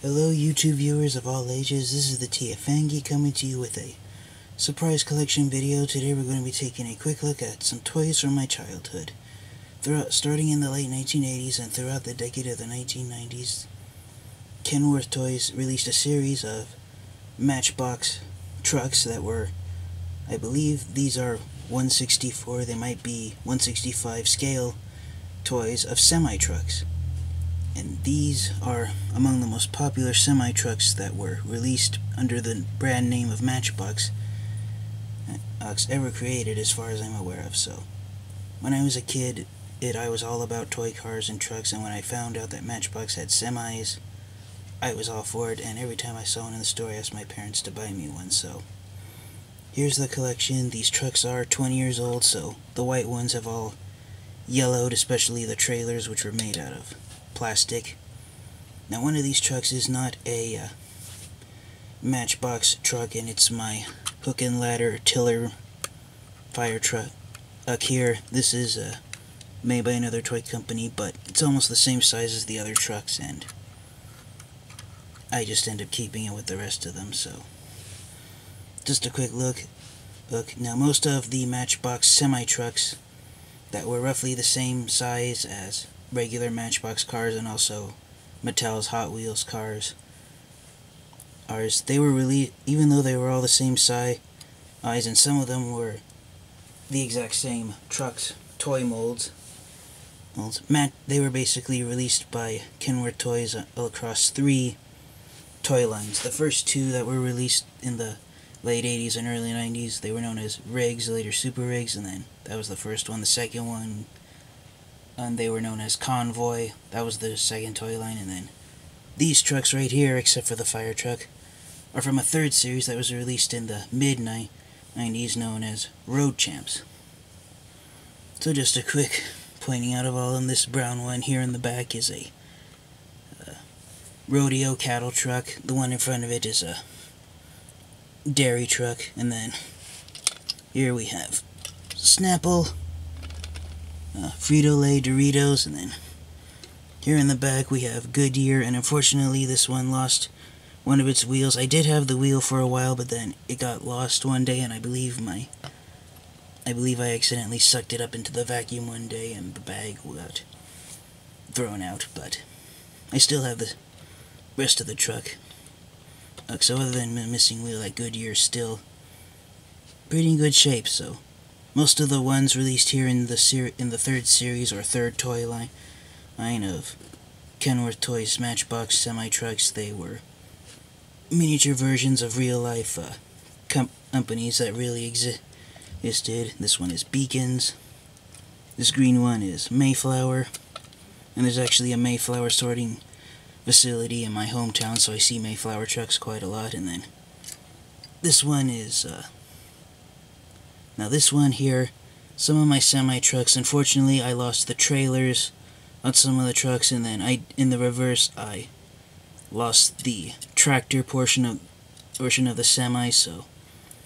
Hello YouTube viewers of all ages, this is the TFangy coming to you with a surprise collection video. Today we're going to be taking a quick look at some toys from my childhood. Starting in the late 1980s and throughout the decade of the 1990s, Kenworth Toys released a series of Matchbox trucks that were, I believe these are 1/64, they might be 1/65 scale toys of semi-trucks. And these are among the most popular semi-trucks that were released under the brand name of Matchbox ever created, as far as I'm aware of. So, when I was a kid, I was all about toy cars and trucks, and when I found out that Matchbox had semis, I was all for it, and every time I saw one in the store, I asked my parents to buy me one. So, here's the collection. These trucks are 20 years old, so the white ones have all yellowed, especially the trailers, which were made out of plastic. Now, one of these trucks is not a Matchbox truck, and it's my hook and ladder tiller fire truck. Here, this is made by another toy company, but it's almost the same size as the other trucks, and I just end up keeping it with the rest of them. So, just a quick look. Now, most of the Matchbox semi-trucks that were roughly the same size as regular Matchbox cars, and also Mattel's Hot Wheels cars, they were released, even though they were all the same size, and some of them were the exact same trucks, toy molds. They were basically released by Kenworth Toys across 3 toy lines. The first 2 that were released in the late 80s and early 90s, they were known as Rigs, later Super Rigs, and then that was the first one. The second one, and they were known as Convoy. That was the second toy line. And then these trucks right here, except for the fire truck, are from a third series that was released in the mid-90s, known as Road Champs. So just a quick pointing out of all of them, this brown one here in the back is a rodeo cattle truck. The one in front of it is a dairy truck. And then here we have Snapple, Frito-Lay, Doritos, and then here in the back we have Goodyear, and unfortunately this one lost one of its wheels. I did have the wheel for a while, but then it got lost one day, and I believe I accidentally sucked it up into the vacuum one day, and the bag got thrown out, but I still have the rest of the truck. So other than a missing wheel, that Goodyear is still pretty in good shape. So most of the ones released here in the third series or third toy line of Kenworth Toys Matchbox semi-trucks, they were miniature versions of real-life companies that really existed. This one is Beacons. This green one is Mayflower. And there's actually a Mayflower sorting facility in my hometown, so I see Mayflower trucks quite a lot. And then this one is now this one here, some of my semi-trucks, unfortunately I lost the trailers on some of the trucks, and then in the reverse I lost the tractor portion of the semi, so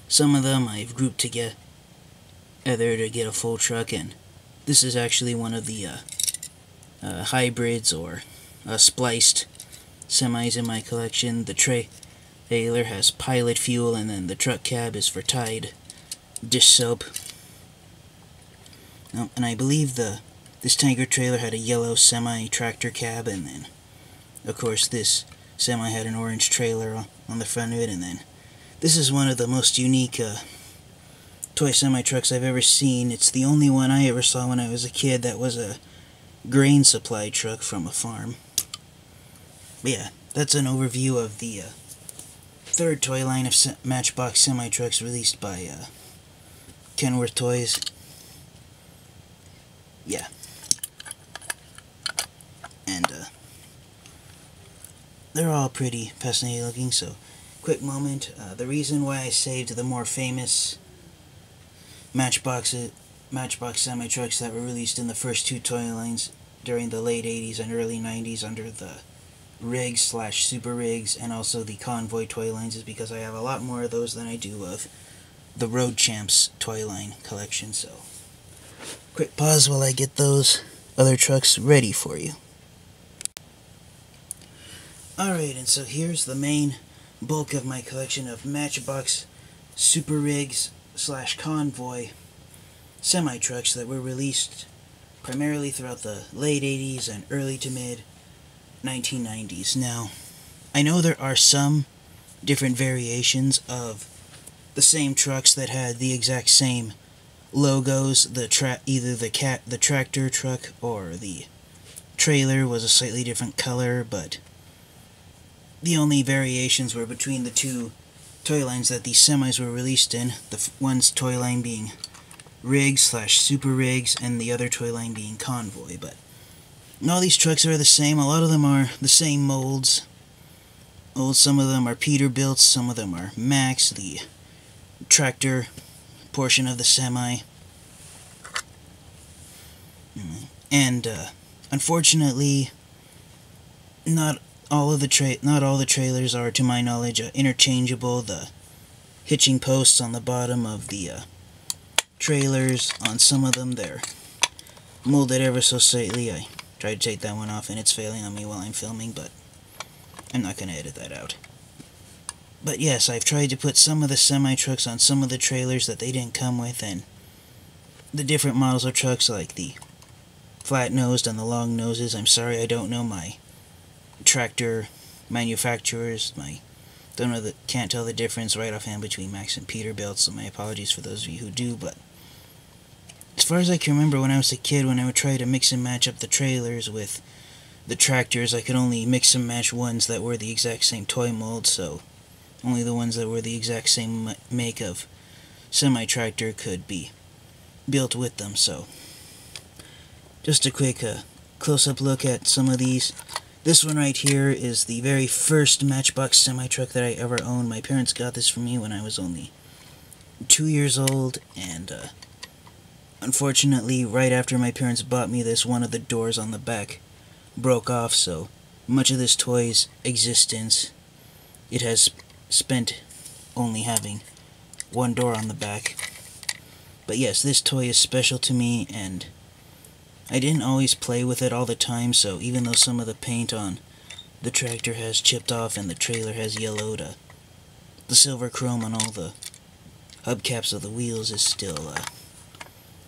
some of them I've grouped together to get a full truck. And this is actually one of the hybrids or spliced semis in my collection. The trailer has pilot fuel, and then the truck cab is for Tide dish soap. And I believe this tanker trailer had a yellow semi-tractor cab, and then of course this semi had an orange trailer on the front of it. And then this is one of the most unique toy semi-trucks I've ever seen. It's the only one I ever saw when I was a kid that was a grain supply truck from a farm. But yeah, that's an overview of the third toy line of Matchbox semi-trucks released by Kenworth Toys. Yeah. And they're all pretty fascinating looking. So, quick moment. The reason why I saved the more famous Matchbox semi-trucks that were released in the first 2 toy lines during the late 80s and early 90s under the Rigs/Super Rigs and also the Convoy toy lines is because I have a lot more of those than I do of the Road Champs toy line collection. So, quick pause while I get those other trucks ready for you. Alright, and so here's the main bulk of my collection of Matchbox Super Rigs / Convoy semi-trucks that were released primarily throughout the late 80s and early to mid 1990s. Now, I know there are some different variations of the same trucks that had the exact same logos. Either the tractor truck or the trailer was a slightly different color, but the only variations were between the two toy lines that these semis were released in. The one's toy line being Rigs / Super Rigs, and the other toy line being Convoy. But all these trucks are the same. A lot of them are the same molds. Some of them are Peterbilt, some of them are Max, the tractor portion of the semi. And unfortunately, not all the trailers are, to my knowledge, interchangeable. The hitching posts on the bottom of the trailers, on some of them, they're molded ever so slightly. I tried to take that one off and it's failing on me while I'm filming, but I'm not going to edit that out. But yes, I've tried to put some of the semi-trucks on some of the trailers that they didn't come with, and the different models of trucks, like the flat-nosed and the long noses. I'm sorry, I don't know my tractor manufacturers. Can't tell the difference right offhand between Max and Peterbilt, so my apologies for those of you who do. But as far as I can remember, when I was a kid, when I would try to mix and match up the trailers with the tractors, I could only mix and match ones that were the exact same toy mold, so only the ones that were the exact same make of semi-tractor could be built with them. So just a quick close-up look at some of these. This one right here is the very first Matchbox semi-truck that I ever owned. My parents got this for me when I was only 2 years old, and unfortunately, right after my parents bought me this, one of the doors on the back broke off, so much of this toy's existence, it has spent only having one door on the back. But yes, this toy is special to me, and I didn't always play with it all the time, so even though some of the paint on the tractor has chipped off and the trailer has yellowed, the silver chrome on all the hubcaps of the wheels is still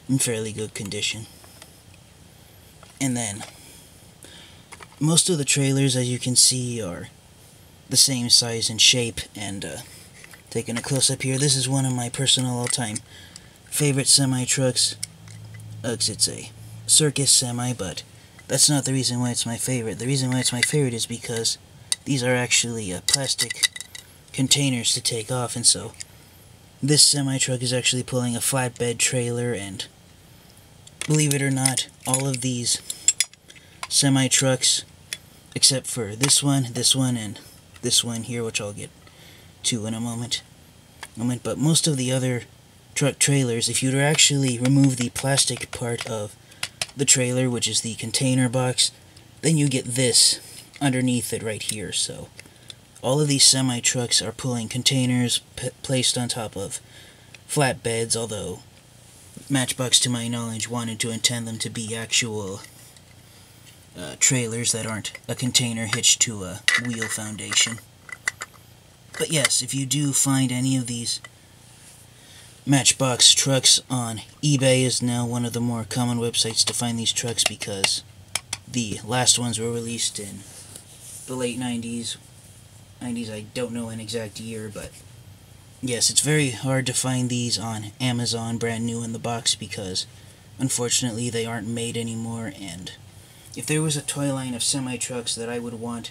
in fairly good condition. And then most of the trailers, as you can see, are the same size and shape. And taking a close-up here, this is one of my personal all-time favorite semi-trucks. It's a Circus Semi, but that's not the reason why it's my favorite. The reason why it's my favorite is because these are actually plastic containers to take off, and so this semi-truck is actually pulling a flatbed trailer. And believe it or not, all of these semi-trucks, except for this one, and this one here, which I'll get to in a moment, but most of the other truck trailers, if you were to actually remove the plastic part of the trailer, which is the container box, then you get this underneath it right here. So all of these semi-trucks are pulling containers placed on top of flatbeds, although Matchbox, to my knowledge, wanted to intend them to be actual trailers that aren't a container hitched to a wheel foundation. But yes, if you do find any of these Matchbox trucks on eBay, is now one of the more common websites to find these trucks, because the last ones were released in the late 90s. I don't know an exact year, but yes, it's very hard to find these on Amazon brand new in the box, because unfortunately they aren't made anymore. And if there was a toy line of semi-trucks that I would want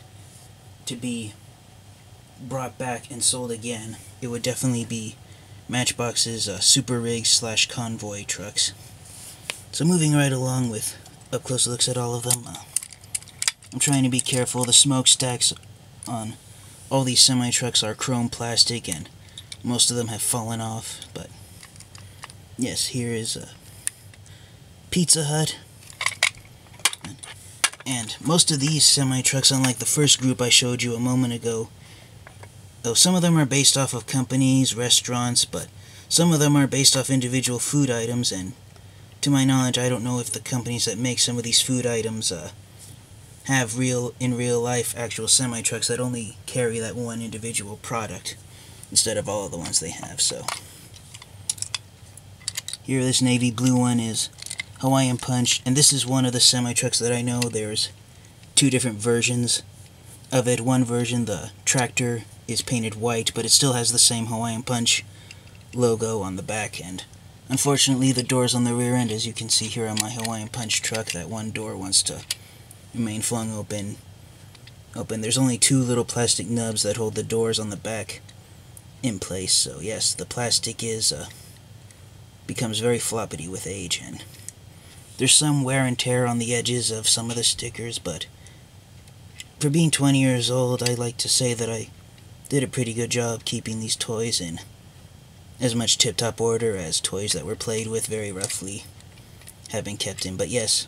to be brought back and sold again, it would definitely be Matchbox's Super Rigs / Convoy trucks. So moving right along with up-close looks at all of them, I'm trying to be careful. The smokestacks on all these semi-trucks are chrome plastic, and most of them have fallen off. But yes, here is Pizza Hut. And most of these semi-trucks, unlike the first group I showed you a moment ago, though some of them are based off of companies, restaurants, but some of them are based off individual food items, and to my knowledge, I don't know if the companies that make some of these food items have in real life actual semi-trucks that only carry that one individual product instead of all of the ones they have. So here, this navy blue one is Hawaiian Punch, and this is one of the semi-trucks that I know there's two different versions of it. One version, the tractor, is painted white, but it still has the same Hawaiian Punch logo on the back end. Unfortunately, the doors on the rear end, as you can see here on my Hawaiian Punch truck, that one door wants to remain flung open. There's only two little plastic nubs that hold the doors on the back in place. So yes, the plastic becomes very floppity with age, and there's some wear and tear on the edges of some of the stickers, but for being 20 years old, I like to say that I did a pretty good job keeping these toys in as much tip-top order as toys that were played with very roughly have been kept in. But yes,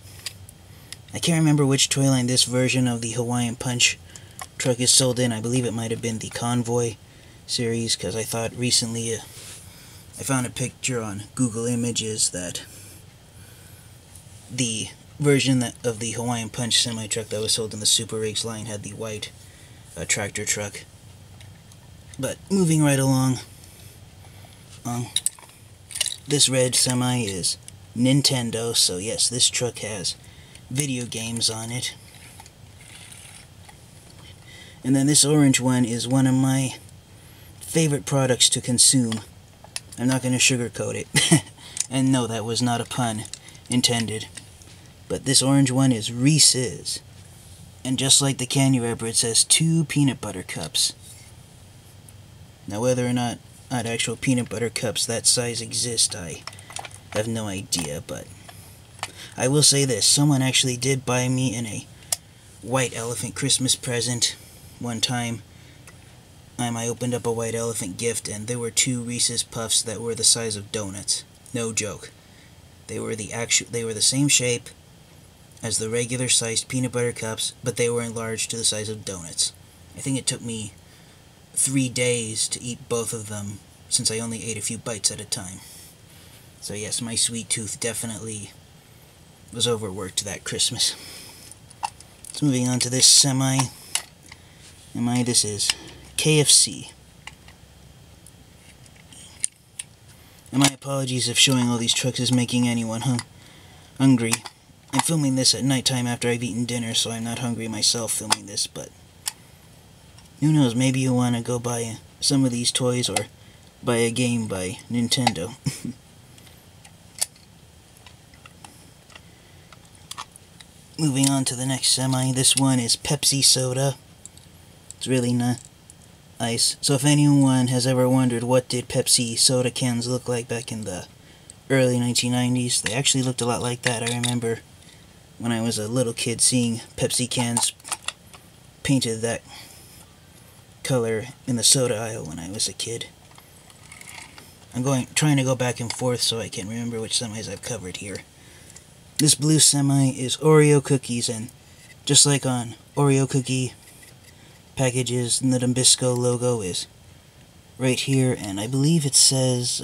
I can't remember which toy line this version of the Hawaiian Punch truck is sold in. I believe it might have been the Convoy series, because I thought recently I found a picture on Google Images that the version of the Hawaiian Punch semi-truck that was sold in the Super Rigs line had the white tractor truck. But moving right along, this red semi is Nintendo, so yes, this truck has video games on it. And then this orange one is one of my favorite products to consume. I'm not going to sugarcoat it. And no, that was not a pun intended. But this orange one is Reese's. And just like the candy wrapper, it says 2 peanut butter cups. Now, whether or not actual peanut butter cups that size exist, I have no idea, but I will say this: someone actually did buy me in a white elephant Christmas present one time. I opened up a white elephant gift, and there were 2 Reese's Puffs that were the size of donuts. No joke. They were the same shape as the regular sized peanut butter cups, but they were enlarged to the size of donuts. I think it took me 3 days to eat both of them, since I only ate a few bites at a time. So yes, my sweet tooth definitely was overworked that Christmas. So moving on to this semi. This is KFC. And my apologies if showing all these trucks is making anyone hungry. I'm filming this at nighttime after I've eaten dinner, so I'm not hungry myself filming this, but who knows, maybe you want to go buy some of these toys or buy a game by Nintendo. Moving on to the next semi, this one is Pepsi Soda. It's really nice. So if anyone has ever wondered what did Pepsi Soda cans look like back in the early 1990s, they actually looked a lot like that. I remember when I was a little kid seeing Pepsi cans painted that color in the soda aisle when I was a kid. I'm trying to go back and forth so I can remember which semis I've covered here. This blue semi is Oreo cookies, and just like on Oreo cookie packages, the Nabisco logo is right here, and I believe it says,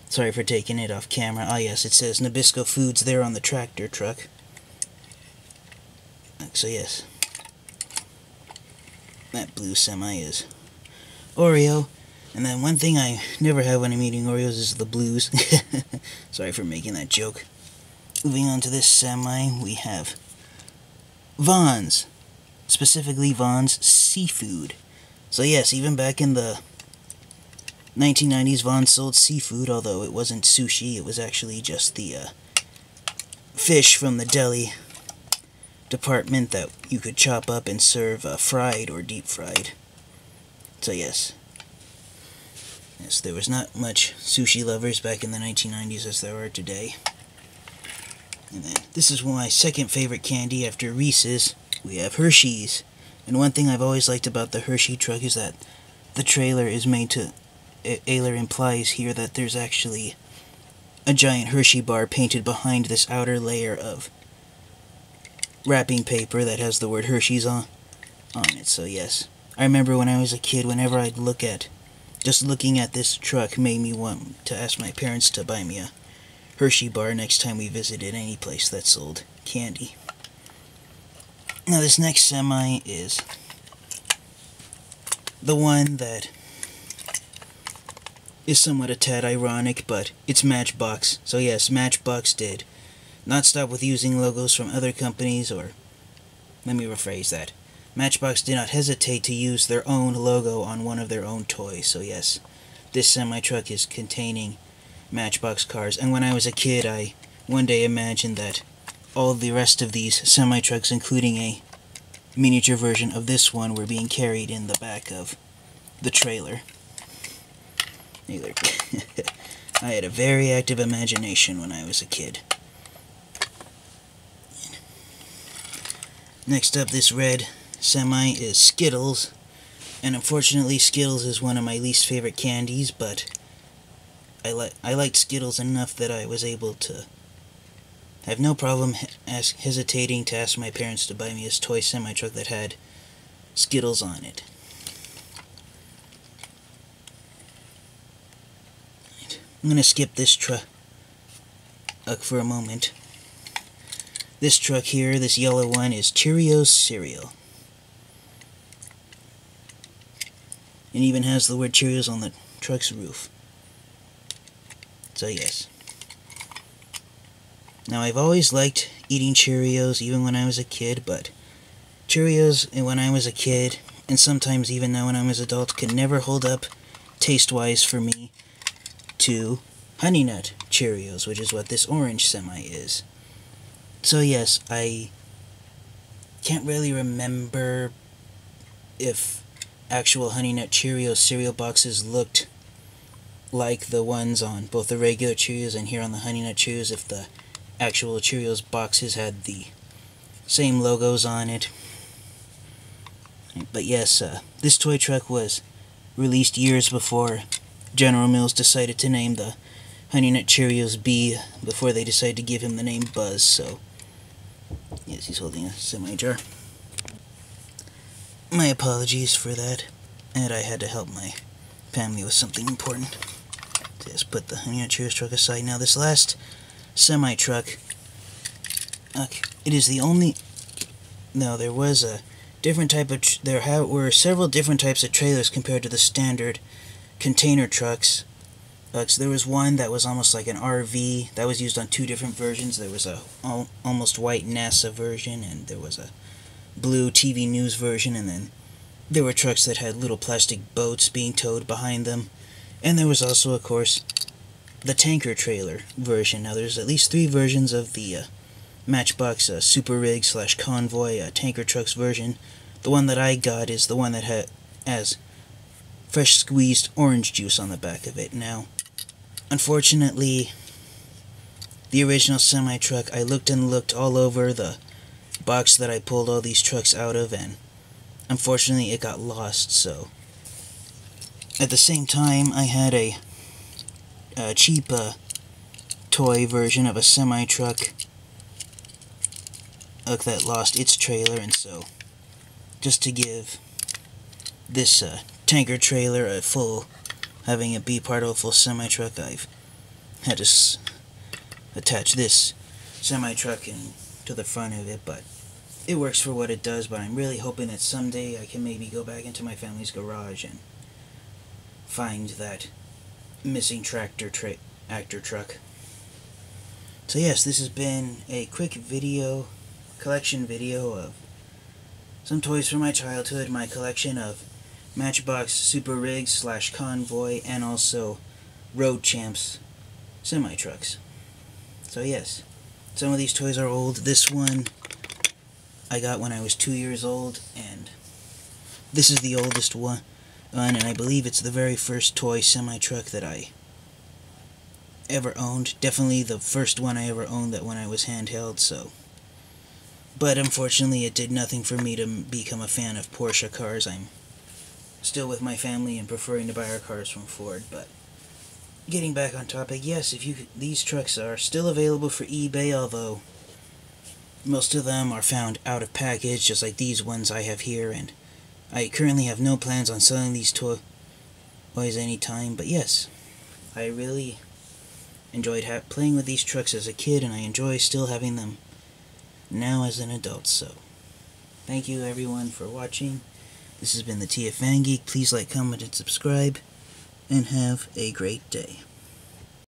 sorry for taking it off camera, yes, it says Nabisco Foods there on the tractor truck. So yes, that blue semi is Oreo. And then one thing I never have when I'm eating Oreos is the blues. Sorry for making that joke. Moving on to this semi, we have Vons. Specifically Vons Seafood. So yes, even back in the 1990s, Vons sold seafood, although it wasn't sushi. It was actually just the fish from the deli department that you could chop up and serve fried or deep fried. So yes, there was not much sushi lovers back in the 1990s as there are today. And then this is my second favorite candy after Reese's. We have Hershey's. And one thing I've always liked about the Hershey Truck is that the trailer is made to... Ailer implies here that there's actually a giant Hershey bar painted behind this outer layer of wrapping paper that has the word Hershey's on it. So yes, I remember when I was a kid, whenever I'd look at... Just looking at this truck made me want to ask my parents to buy me a Hershey bar next time we visited any place that sold candy. Now this next semi is the one that is somewhat a tad ironic, but it's Matchbox. So yes, Matchbox did not stop with using logos from other companies, or let me rephrase that. Matchbox did not hesitate to use their own logo on one of their own toys. So yes, this semi-truck is containing Matchbox cars. And when I was a kid, I one day imagined that all the rest of these semi-trucks, including a miniature version of this one, were being carried in the back of the trailer. I had a very active imagination when I was a kid. Next up, this red semi is Skittles. And unfortunately, Skittles is one of my least favorite candies, but I liked Skittles enough that I was able to have no problem hesitating to ask my parents to buy me this toy semi-truck that had Skittles on it. I'm going to skip this truck for a moment. This truck here, this yellow one, is Cheerios Cereal. It even has the word Cheerios on the truck's roof. So yes. Now I've always liked eating Cheerios even when I was a kid, but Cheerios when I was a kid, and sometimes even now when I was an adult, could never hold up taste-wise for me to Honey Nut Cheerios, which is what this orange semi is. So yes, I can't really remember if actual Honey Nut Cheerios cereal boxes looked like the ones on both the regular Cheerios and here on the Honey Nut Cheerios, if the actual Cheerios boxes had the same logos on it. But yes, this toy truck was released years before General Mills decided to name the Honey Nut Cheerios B, before they decided to give him the name Buzz. So yes, he's holding a semi-jar. My apologies for that, and I had to help my family with something important. So just put the Honey Nut Cheerios truck aside. Now this last semi-truck, okay, it is the only... No, there was a different type of... There were several different types of trailers compared to the standard container trucks. So there was one that was almost like an RV that was used on two different versions. There was a almost white NASA version, and there was a blue TV news version, and then there were trucks that had little plastic boats being towed behind them. And there was also, of course, the tanker trailer version. Now there's at least 3 versions of the Matchbox Super Rig / Convoy tanker trucks version. The one that I got is the one that has fresh squeezed orange juice on the back of it. Now, unfortunately, the original semi-truck, I looked and looked all over the box that I pulled all these trucks out of, and unfortunately it got lost. So at the same time, I had a cheap toy version of a semi-truck that lost its trailer, and so just to give this tanker trailer a full, having it be part of a full semi-truck, I've had to attach this semi-truck to the front of it. But it works for what it does, but I'm really hoping that someday I can maybe go back into my family's garage and find that missing tractor truck. So yes, this has been a quick video, collection video of some toys from my childhood, my collection of Matchbox Super Rigs / Convoy, and also Road Champs semi-trucks. So yes, some of these toys are old. This one I got when I was 2 years old, and this is the oldest one, and I believe it's the very first toy semi-truck that I ever owned. Definitely the first one I ever owned that when I was handheld, so. But unfortunately it did nothing for me to become a fan of Porsche cars. I'm still with my family and preferring to buy our cars from Ford. But getting back on topic, yes, these trucks are still available for eBay, although most of them are found out of package, just like these ones I have here, and I currently have no plans on selling these toys anytime. But yes, I really enjoyed playing with these trucks as a kid, and I enjoy still having them now as an adult. So Thank you everyone for watching. This has been the TFN Geek. Please like, comment, and subscribe, and have a great day.